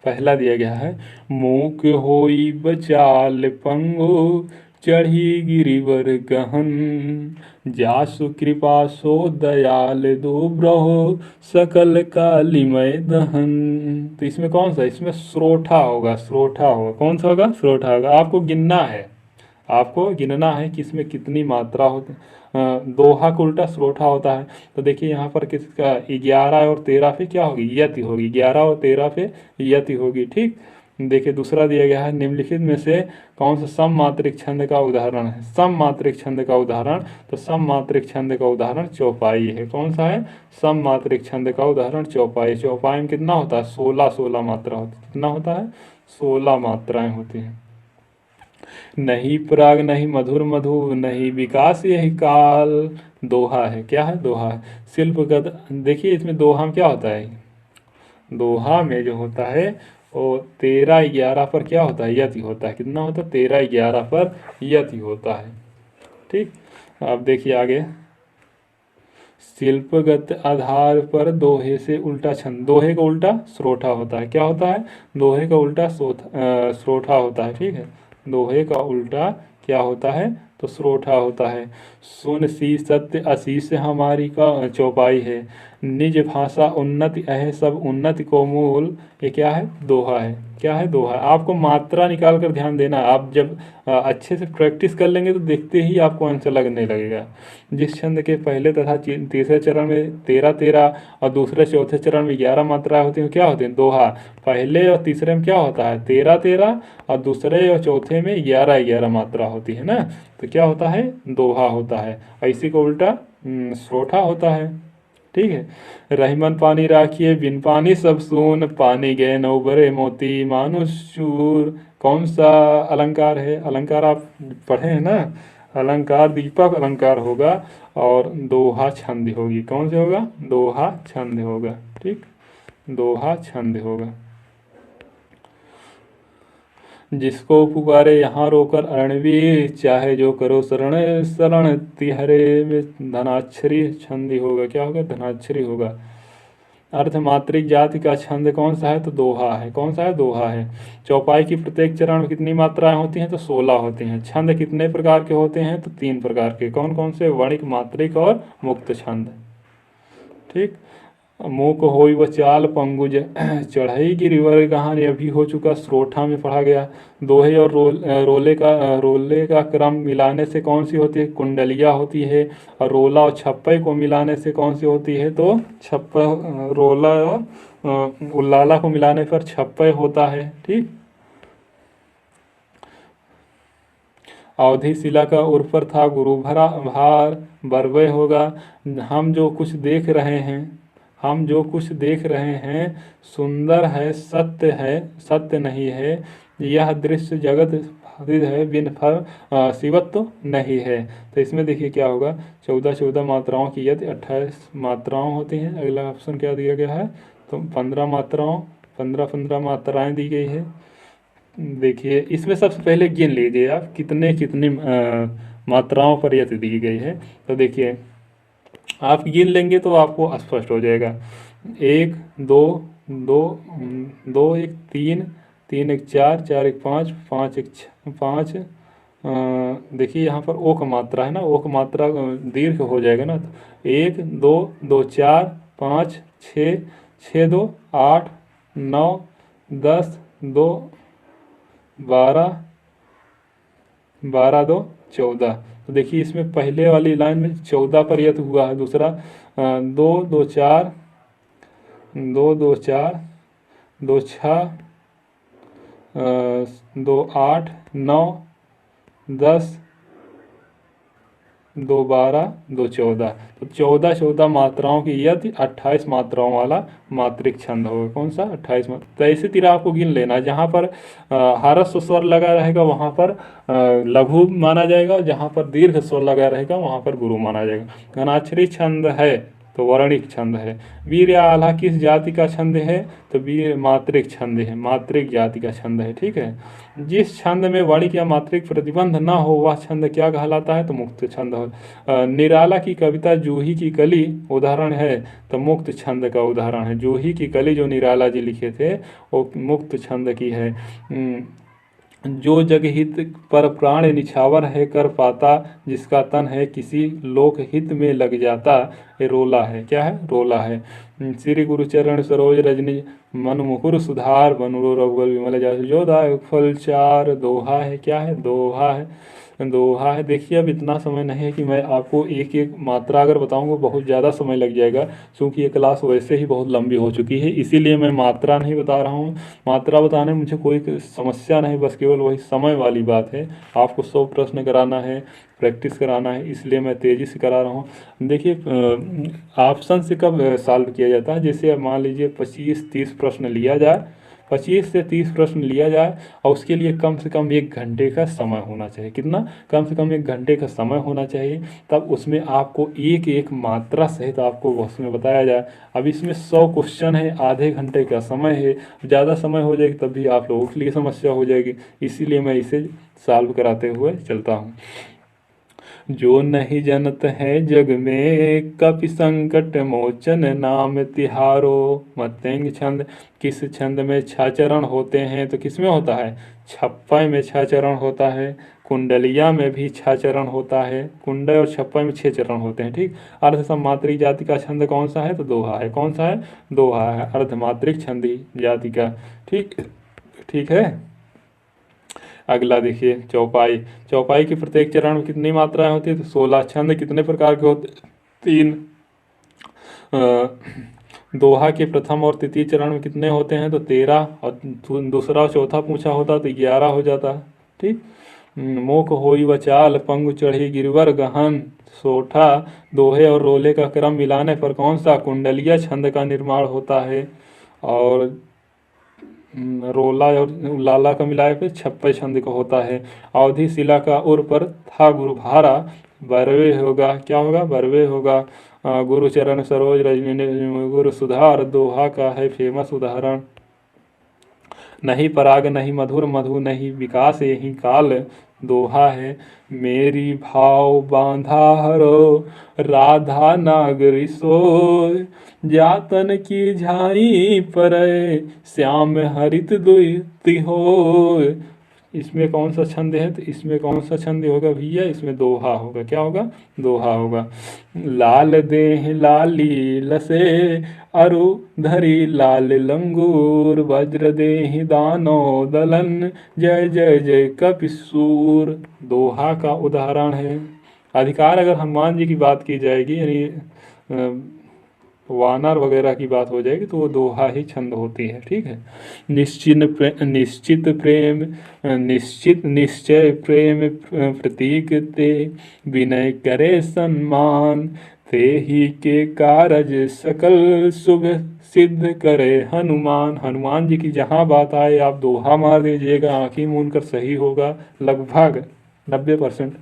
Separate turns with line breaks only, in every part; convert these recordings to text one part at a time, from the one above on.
पहला दिया गया है, मूक होई बचाल पंगु, चढ़ी गिरिवर गहन, जासु कृपा सो दयाल दुब्रहो, सकल कालिमय दहन। तो इसमें कौन सा, इसमें स्रोठा होगा, स्रोठा होगा। कौन सा होगा, स्रोठा होगा। आपको गिनना है, आपको गिनना है कि इसमें कितनी मात्रा होती। दोहा का उल्टा स्रोठा होता है। तो देखिए यहाँ पर किसका 11 और 13 पे क्या होगी, यति होगी। 11 और 13 पे यति होगी। ठीक। देखिए दूसरा दिया गया है, निम्नलिखित में से कौन सा सममात्रिक छंद का उदाहरण है। सममात्रिक छंद का उदाहरण, तो सममात्रिक छंद का उदाहरण चौपाई है। कौन सा है, सममात्रिक छंद का उदाहरण चौपाई। चौपाई में कितना होता है, 16 मात्रा होती है। कितना होता है, 16 मात्राएं होती हैं। नहीं पराग नहीं मधुर मधु, नहीं विकास यही काल। दोहा है, क्या है, दोहा है। शिल्पगत, देखिए इसमें दोहा में क्या होता है, दोहा में जो होता है वो 13-11 पर क्या होता है, यति होता है। कितना होता है, 13-11 पर यति होता है। ठीक। अब देखिए आगे, शिल्पगत आधार पर दोहे से उल्टा छंद। दोहे का उल्टा स्रोठा होता है। क्या होता है, दोहे का उल्टा स्रोठा होता है। ठीक है, दोहे का उल्टा क्या होता है, तो स्रोठा होता है। सुन सी सत्य आशीष हमारी का चौपाई है, निज भाषा उन्नति अह सब उन्नति को मूल। ये क्या है, दोहा है। क्या है, दोहा है। आपको मात्रा निकाल कर ध्यान देना है। आप जब अच्छे से प्रैक्टिस कर लेंगे तो देखते ही आपको आंसर लगने लगेगा। जिस छंद के पहले तथा तीसरे चरण में 13-13 और दूसरे चौथे चरण में 11 मात्राएं होती हैं, क्या होती हैं, दोहा। पहले और तीसरे में क्या होता है, 13-13 और दूसरे और चौथे में 11-11 मात्रा होती है ना। तो क्या होता है, दोहा होता है। इसी को उल्टा स्रोठा होता है। ठीक है। रहीमन पानी राखिए बिन पानी सब सून, पानी गए न उबरे मोती मानुष चूर। कौन सा अलंकार है, अलंकार आप पढ़े हैं ना, अलंकार दीपक अलंकार होगा और दोहा छंद होगी। कौन से होगा, दोहा छंद होगा। ठीक, दोहा छंद होगा। जिसको पुकारे यहाँ रोकर अरणवीर, चाहे जो करो शरण शरण तिहरे में धनाक्षरी छंदी होगा। क्या होगा, धनाक्षरी होगा। अर्थमात्रिक जाति का छंद कौन सा है, तो दोहा है। कौन सा है, दोहा है। चौपाई की प्रत्येक चरण में कितनी मात्राएं होती हैं, तो 16 होती हैं। छंद कितने प्रकार के होते हैं, तो 3 प्रकार के। कौन कौन से, वणिक, मात्रिक और मुक्त छंद। ठीक। मूक होई व चाल पंगुज, चढ़ई गिरिवर कहानी अभी हो चुका, स्रोठा में पढ़ा गया। दोहे और रोले का क्रम मिलाने से कौन सी होती है, कुंडलिया होती है। और रोला और छप्पे को मिलाने से कौन सी होती है, तो छप्पा। रोला और उल्लाला को मिलाने पर छप्पे होता है। ठीक। अवधि शिला का उर्फ पर था गुरु भरा भार, बरवे होगा। हम जो कुछ देख रहे हैं, हम जो कुछ देख रहे हैं सुंदर है, सत्य है, सत्य नहीं है। यह दृश्य जगत है, बिन फल शिवत्व नहीं है। तो इसमें देखिए क्या होगा, 14 मात्राओं की यदि 28 मात्राएं होती हैं। अगला ऑप्शन क्या दिया गया है, तो 15 मात्राएं दी गई है। देखिए इसमें सबसे पहले गिन लीजिए आप कितने कितनी मात्राओं पर यति दी गई है। तो देखिए आप गिन लेंगे तो आपको स्पष्ट हो जाएगा। 1 2 2 2 1 3 3 1 4 4 1 5 5 1 5। देखिए यहाँ पर ओ का मात्रा है ना, ओ का मात्रा दीर्घ हो जाएगा ना। तो 1 2 2 4 5 6 6 2 8 9 10 2 12 12 2 14। तो देखिए इसमें पहले वाली लाइन में 14 पर यत हुआ है। दूसरा 2 2 4 2 2 4 2 6 2 8 9 10 2 12 2 14। तो 14 मात्राओं की यदि 28 मात्राओं वाला मात्रिक छंद होगा। कौन सा, 28 मात्रा। तो ऐसी तरह आपको गिन लेना, जहाँ पर हारस्व स्वर लगा रहेगा वहाँ पर लघु माना जाएगा, और जहाँ पर दीर्घ स्वर लगा रहेगा वहाँ पर गुरु माना जाएगा। घनाक्षरी छंद है तो वर्णिक छंद है। वीर या आल्हा किस जाति का छंद है? तो वीर मात्रिक छंद है, मात्रिक जाति का छंद है। ठीक है, जिस छंद में वर्णिक या मात्रिक प्रतिबंध ना हो वह छंद क्या कहलाता है? तो मुक्त छंद हो। निराला की कविता जूही की कली उदाहरण है, तो मुक्त छंद का उदाहरण है। जूही की कली जो निराला जी लिखे थे वो मुक्त छंद की है। जो जग हित पर प्राण निछावर है कर पाता, जिसका तन है किसी लोक हित में लग जाता, ये रोला है। क्या है? रोला है। श्री गुरु चरण सरोज रजनी मन मुकुर सुधार, बनूरो रघुबर विमल जसु जो दायक फल चार। दोहा है। क्या है? दोहा है। दोहा है। देखिए अब इतना समय नहीं है कि मैं आपको एक एक मात्रा अगर बताऊंगा बहुत ज़्यादा समय लग जाएगा, क्योंकि ये क्लास वैसे ही बहुत लंबी हो चुकी है, इसीलिए मैं मात्रा नहीं बता रहा हूँ। मात्रा बताने में मुझे कोई समस्या नहीं, बस केवल वही समय वाली बात है। आपको 100 प्रश्न कराना है, प्रैक्टिस कराना है, इसलिए मैं तेज़ी से करा रहा हूँ। देखिए ऑप्शन से कब सॉल्व किया जाता है? जैसे अब मान लीजिए 25-30 प्रश्न लिया जाए, 25 से 30 प्रश्न लिया जाए और उसके लिए कम से कम 1 घंटे का समय होना चाहिए। कितना? कम से कम 1 घंटे का समय होना चाहिए। तब उसमें आपको एक एक मात्रा सहित आपको उसमें बताया जाए। अब इसमें 100 क्वेश्चन है, आधे घंटे का समय है, ज़्यादा समय हो जाएगी तब भी आप लोगों के लिए समस्या हो जाएगी, इसीलिए मैं इसे सॉल्व कराते हुए चलता हूँ। जो नहीं जनत है जग में, कपि संकट मोचन नाम तिहारो। मतेंग छंद किस छंद में 6 चरण होते हैं? तो किस में होता है? छप्पय में 6 चरण होता है। कुंडलिया में भी 6 चरण होता है। कुंडल और छप्पय में 6 चरण होते हैं। ठीक। अर्धसमात्रिक जाति का छंद कौन सा है? तो दोहा है। कौन सा है? दोहा है, अर्धमात्रिक छंदी जाति का। ठीक, ठीक है। अगला देखिए चौपाई। चौपाई के प्रत्येक चरण में कितनी मात्राएं होती है? तो 16। छंद कितने प्रकार के होते? 3। दोहा के प्रथम और तृतीय चरण में कितने होते हैं? तो 13, और दूसरा और चौथा पूछा होता तो 11 हो जाता। ठीक। मोक होई वचाल पंगु चढ़ी गिरवर गहन, सोठा। दोहे और रोले का क्रम मिलाने पर कौन सा कुंडलिया छंद का निर्माण होता है? और रोला और लाला का मिलाए पे 56 छंद का होता है। अवधि शिला का उर पर था गुरु भारा, बरवे होगा। क्या होगा? बरवे होगा। गुरु चरण सरोज रजनी गुरु सुधार, दोहा का है फेमस उदाहरण। नहीं पराग नहीं मधुर मधु नहीं विकास यही काल, दोहा है। मेरी भाव बांधा हरो राधा नागरी सोय, जातन की झाई पर श्याम हरित दुई होय। इसमें कौन सा छंद है? तो इसमें कौन सा छंद होगा भैया? इसमें दोहा होगा। क्या होगा? दोहा होगा। लाल देह लाली लसे अरु धरी लाल लंगूर, वज्र देहि दानो दलन, जय जय जय कपिसूर, दोहा का उदाहरण है। अधिकार अगर हनुमान जी की बात की जाएगी, यानी वानर वगैरह की बात हो जाएगी, तो वो दोहा ही छंद होती है। ठीक है। निश्चित प्रेम निश्चित निश्चय प्रेम प्रतीक ते, विनय करे सम्मान, ते ही के कारज सकल शुभ सिद्ध करे हनुमान। हनुमान जी की जहाँ बात आए आप दोहा मार दीजिएगा, आंखें मूंद कर सही होगा लगभग 90%।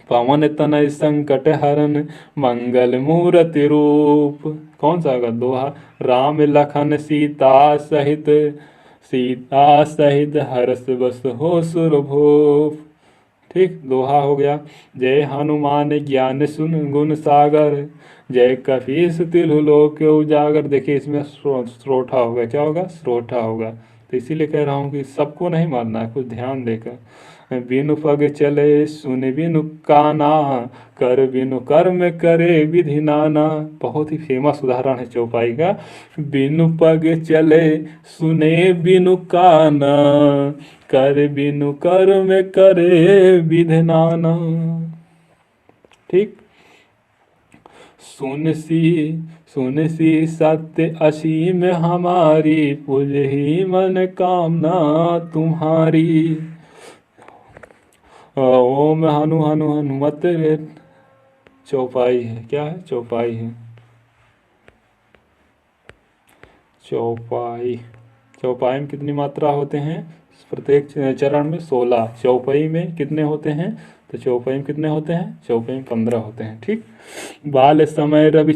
पवन तनय संकट हरन मंगल मूर्ति रूप, कौन सा होगा? दोहा। राम लखन सीता सहित हर्ष बस हो सुरभूप। ठीक, दोहा हो गया। जय हनुमान ज्ञान सुन गुण सागर, जय कपीस तिलु लोक उजागर। देखिए इसमें श्रोठा होगा। क्या होगा? श्रोठा होगा। तो इसीलिए कह रहा हूँ कि सबको नहीं मारना है, कुछ ध्यान देकर। बिनु पग चले सुन बिनु काना, कर बिनु कर्म करे विधि नाना। बहुत ही फेमस उदाहरण है चौपाई का। बिनु पग चले सुने बिनु काना, कर बिनु कर्म करे विधि नाना। ठीक। सुन सी सत्य असीम हमारी, पुज ही मन कामना तुम्हारी। ओम हनु हनु हनुमत रे। चौपाई है। क्या है? चौपाई है। चौपाई। चौपाई में कितनी मात्रा होते हैं? प्रत्येक चरण में 16, चौपाई में कितने होते हैं? तो चौपाई में कितने होते हैं? चौपाई में 15 होते हैं। ठीक। बाल समय रवि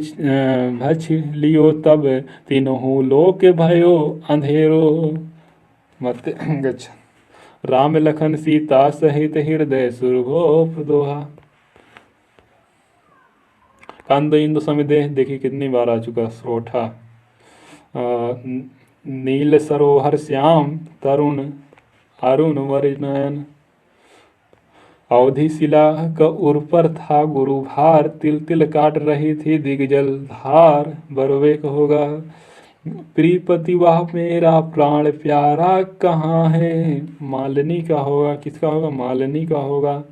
भछ लियो तब, तीनों लोक भयो अंधेरो मत गच्छ। राम लखन सीता सहित हृदय सुरभो दोहा। कंद इंदु समिदेह देखिए कितनी बार आ चुका। स्रोठा। नील सरोहर श्याम तरुण अरुण वरिनयन। अवधि शिला का उर पर था गुरु भार, तिल तिल काट रही थी दिग्जल धार। बरवेक होगा प्रियपति वह मेरा प्राण प्यारा कहाँ है? मालिनी का होगा। किसका होगा? मालिनी का होगा।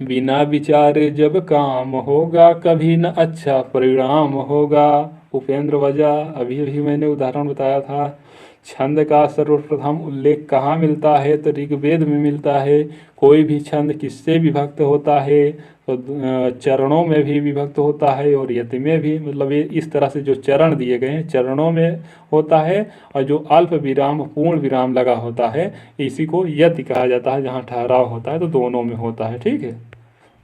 बिना विचारे जब काम होगा, कभी न अच्छा परिणाम होगा। उपेंद्र वजह। अभी अभी मैंने उदाहरण बताया था। छंद का सर्वप्रथम उल्लेख कहाँ मिलता है? तो ऋग्वेद में मिलता है। कोई भी छंद किससे विभक्त होता है? तो चरणों में भी विभक्त होता है और यति में भी। मतलब ये इस तरह से जो चरण दिए गए हैं चरणों में होता है, और जो अल्प विराम पूर्ण विराम लगा होता है इसी को यति कहा जाता है। जहाँ ठहराव होता है तो दोनों में होता है। ठीक है,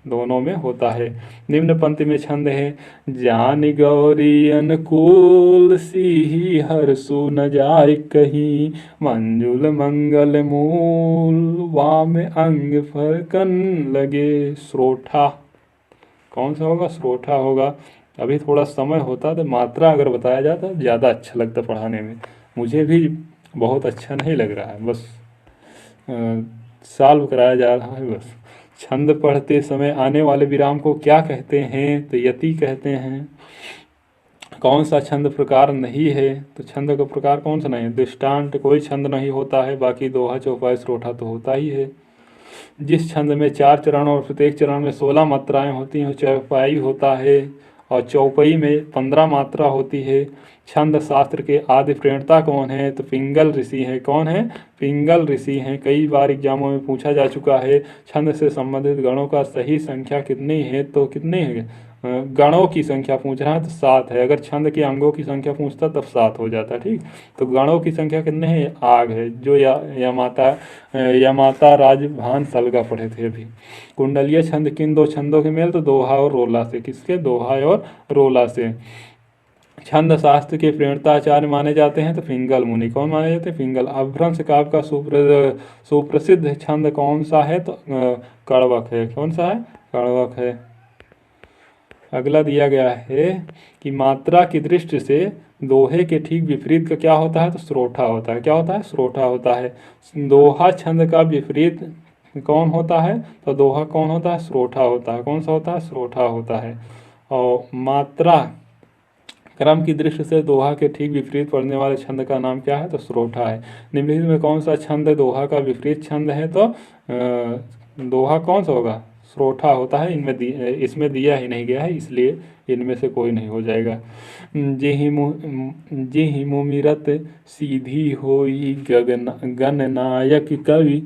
दोनों में होता है। निम्न पंक्ति में छंद है। जान गौरी अनुकूल सी हरसु न जाय कहीं, मंजुल मंगल मूल वाम अंग फरकन लगे। स्रोठा कौन सा होगा? स्रोठा होगा। अभी थोड़ा समय होता तो मात्रा अगर बताया जाता ज़्यादा अच्छा लगता पढ़ाने में। मुझे भी बहुत अच्छा नहीं लग रहा है, बस सॉल्व कराया जा रहा है बस। छंद पढ़ते समय आने वाले विराम को क्या कहते हैं? तो यति कहते हैं। कौन सा छंद प्रकार नहीं है? तो छंद का प्रकार कौन सा नहीं है? दृष्टांत कोई छंद नहीं होता है, बाकी दोहा चौपाई स्रोठा तो होता ही है। जिस छंद में 4 चरण और प्रत्येक चरण में 16 मात्राएं होती हैं चौपाई होता है, और चौपाई में 15 मात्रा होती है। छंद शास्त्र के आदि प्रणेता कौन है? तो पिंगल ऋषि हैं। कौन है? पिंगल ऋषि हैं। कई बार एग्जामों में पूछा जा चुका है छंद से संबंधित गणों का सही संख्या कितनी है? तो कितने हैं? गणों की संख्या पूछ रहा है तो 7 है। अगर छंद के अंगों की संख्या पूछता तब 7 हो जाता। ठीक, तो गणों की संख्या कितने हैं? आग है जो या माता राजभान सलगा पढ़े थे अभी। कुंडलीय छंद किन 2 छंदों के मेल? तो दोहा और रोला से। किसके? दोहा और रोला से। छंद शास्त्र के प्रणेताचार्य माने जाते हैं तो पिंगल मुनि। कौन माने जाते हैं? पिंगल। अपभ्रंश काव्य का सुप्रसिद्ध छंद कौन सा है? तो कड़वक है। कौन सा है? कड़वक है। अगला दिया गया है कि मात्रा की दृष्टि से दोहे के ठीक विपरीत का क्या होता है? तो स्रोठा होता है। क्या होता है? स्रोठा होता है। दोहा छंद का विपरीत कौन होता है? तो दोहा कौन होता है? स्रोठा होता है। कौन सा होता है? स्रोठा होता है। और मात्रा क्रम की दृष्टि से दोहा के ठीक विपरीत पढ़ने वाले छंद का नाम क्या है? तो स्रोठा है। निम्नलिखित में कौन सा छंद दोहा का विपरीत छंद है? तो दोहा कौन सा होगा? स्रोठा होता है। इसमें दिया ही नहीं गया है, इसलिए इनमें से कोई नहीं हो जाएगा। जेहि मुमिरत सीधी होई गण नायक कवि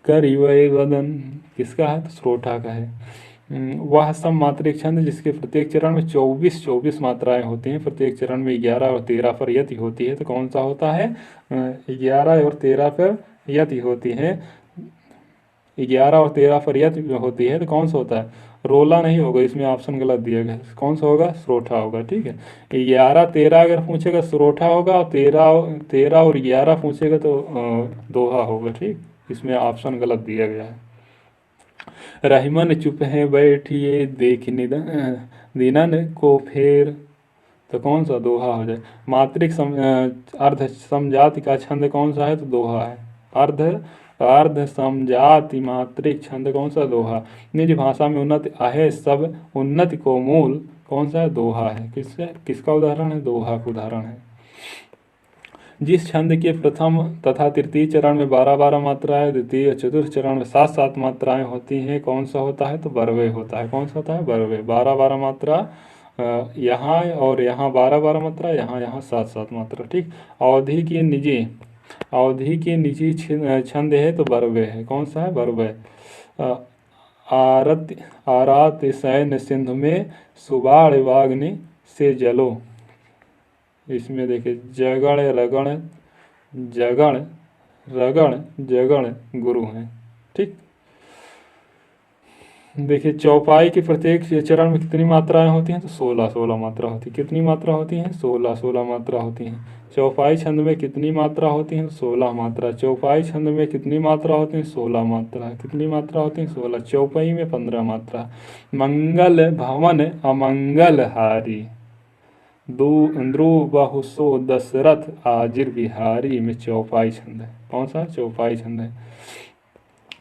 करिवै वदन। किसका है? तो स्रोठा का है। वह सम मात्रिक छंद जिसके प्रत्येक चरण में 24 मात्राएं होती हैं, प्रत्येक चरण में 11 और 13 पर यति होती है। तो कौन सा होता है? 11 और 13 पर यति होती है। 11 और 13 पर यति होती है तो कौन सा होता है? रोला नहीं होगा, इसमें ऑप्शन गलत दिया गया। कौन सा होगा? स्रोठा होगा। ठीक है, 11 13 अगर पूछेगा स्रोठा होगा, और 13 और 11 पूछेगा तो दोहा होगा। ठीक, इसमें ऑप्शन गलत दिया गया है। रहीमन चुप है बैठिए देख दिनन को फेर। तो कौन सा? दोहा हो जाए। मात्रिक अर्ध समजाति का छंद कौन सा है? तो दोहा है। अर्ध समजाति मात्रिक छंद कौन सा? दोहा। निज भाषा में उन्नति आहे सब उन्नति को मूल कौन सा है? दोहा है। किसका उदाहरण है? दोहा का उदाहरण है। जिस छंद के प्रथम तथा तृतीय चरण में 12 मात्राएं, द्वितीय चतुर्थ चरण में 7 मात्राएं होती हैं, कौन सा होता है? तो बरवे होता है। कौन सा होता है? बरवे। 12 मात्रा यहाँ और यहाँ 12 मात्रा, यहाँ 7 मात्रा। ठीक, अवधि की निजी छंद है तो बरवे है। कौन सा है? बरवे। आरात सैन सिंधु में सुबाड़ वाग्नि से जलो। इसमें देखिए जगण रगण जगण रगण जगण गुरु हैं। ठीक, देखिए चौपाई के प्रत्येक चरण में कितनी मात्राएं होती हैं, तो 16 मात्रा होती है। कितनी मात्रा होती हैं, 16 मात्रा होती हैं। चौपाई छंद में कितनी मात्रा होती हैं, 16 मात्रा। चौपाई छंद में कितनी मात्रा होती हैं, 16 मात्रा। कितनी मात्रा होती हैं, 16। चौपाई में 15 मात्रा। मंगल भवन अमंगल हारी, ध्रुव बहुसो दशरथ आजिर बिहारी में चौपाई छंद है। कौन सा, चौपाई छंद है।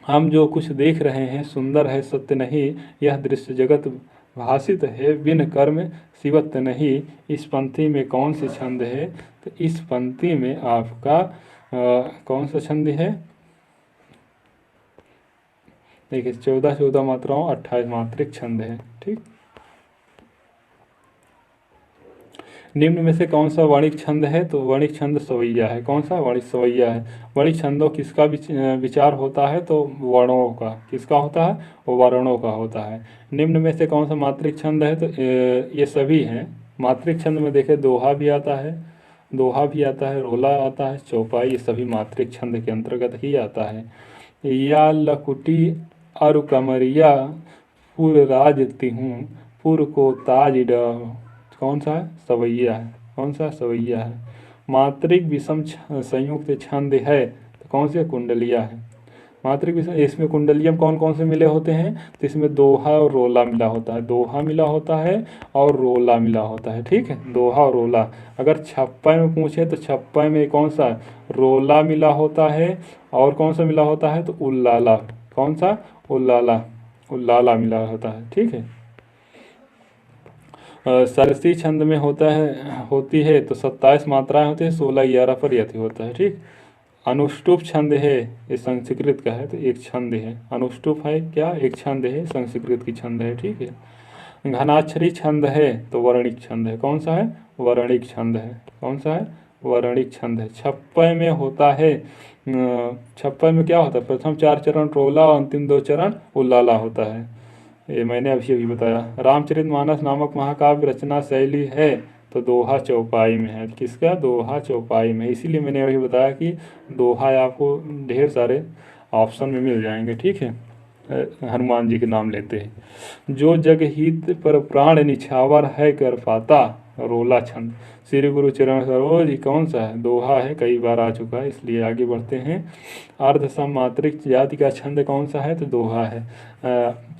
हम जो कुछ देख रहे हैं सुंदर है सत्य नहीं, यह दृश्य जगत भाषित है बिन कर्म शिवत नहीं। इस पंक्ति में कौन सी छंद है, तो इस पंक्ति में आपका कौन सा छंद है, देखिए 14 मात्राओं 28 मात्रिक छंद है। ठीक, निम्न में से कौन सा वर्णिक छंद है, तो वर्णिक छंद सवैया है। कौन सा, वर्णिक सवैया है। वर्णिक छंदों किसका विचार होता है, तो वर्णों का। किसका होता है, वो वर्णों का होता है। निम्न में से कौन सा मात्रिक छंद है, तो ये सभी हैं। मात्रिक छंद में देखे दोहा भी आता है, दोहा भी आता है, रोला आता है, चौपाई, ये सभी मात्रिक छंद के अंतर्गत ही आता है। या लकुटी अरु कमरिया पुर राज तिहूँ, पुर को ताज डह। कौन सा है, सवैया है। कौन सा, सवैया है। मात्रिक विषम संयुक्त छंद है, तो कौन से, कुंडलिया है। मात्रिक विषम, इसमें कुंडलियम कौन कौन से मिले होते हैं, तो इसमें दोहा और रोला मिला होता है। दोहा मिला होता है और रोला मिला होता है। ठीक है, दोहा और रोला। अगर छप्पय में पूछे तो छप्पय में कौन सा, रोला मिला होता है, और कौन सा मिला होता है, तो उल्लाला। कौन सा, उल्लाला, उल्लाला मिला होता है। ठीक है। सरसी छंद में होती है तो 27 मात्राएं होती है, 16 11 पर यति होता है। ठीक, अनुष्टुप छंद है, ये संस्कृत का है, तो एक छंद है। अनुष्टुप है क्या, एक छंद है, संस्कृत की छंद है। ठीक है। घनाक्षरी छंद है तो वर्णिक छंद है। कौन सा है, वर्णिक छंद है। कौन सा है, वर्णिक छंद है। छप्पय में होता है, छप्पय में क्या होता है, प्रथम 4 चरण रोला और अंतिम 2 चरण उल्लाला होता है। ये मैंने अभी बताया। रामचरितमानस नामक महाकाव्य रचना शैली है, तो दोहा चौपाई में है। किसका, दोहा चौपाई में। इसीलिए मैंने अभी बताया कि दोहा आपको ढेर सारे ऑप्शन में मिल जाएंगे। ठीक है, हनुमान जी के नाम लेते हैं। जो जग हित पर प्राण निछावर है कर पाता, रोला छंद। श्री गुरु चरण सरोज, कौन सा है, दोहा है, कई बार आ चुका है, इसलिए आगे बढ़ते हैं। अर्ध सममात्रिक जाति का छंद कौन सा है, तो दोहा है।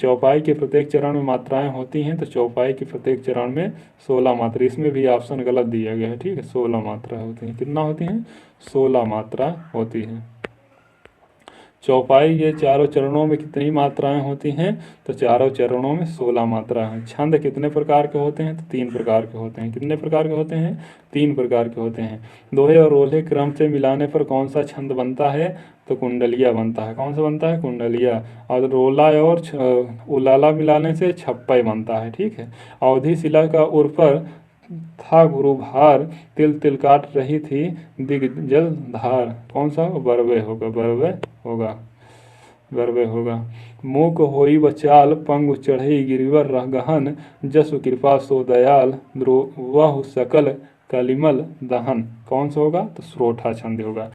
चौपाई के प्रत्येक चरण में मात्राएं होती हैं, तो चौपाई के प्रत्येक चरण में 16 मात्रा। इसमें भी ऑप्शन गलत दिया गया है। ठीक है, 16 मात्रा होती हैं। कितना होती हैं, 16 मात्रा होती हैं। चौपाई के चारों चरणों में कितनी मात्राएं होती हैं, तो चारों चरणों में 16 मात्रा हैं। छंद कितने प्रकार के होते हैं, तो 3 प्रकार के होते हैं। कितने प्रकार के होते हैं, 3 प्रकार के होते हैं। दोहे और रोले क्रम से मिलाने पर कौन सा छंद बनता है, तो कुंडलिया बनता है। कौन सा बनता है, कुंडलिया। और रोला और उलाला मिलाने से छप्पय बनता है। ठीक है। अवधि शिला का उर पर था गुरु भार, तिल तिल काट रही थी दिग्जल धार। कौन सा, बरवे होगा, बरवे होगा, बरवे होगा। मूक होई बचाल पंगु चढ़ई गिरिवर रह गहन, जसु कृपा सो दयाल द्रोवहु सकल कलिमल दहन। कौन सा होगा, तो श्रोठा छंद होगा।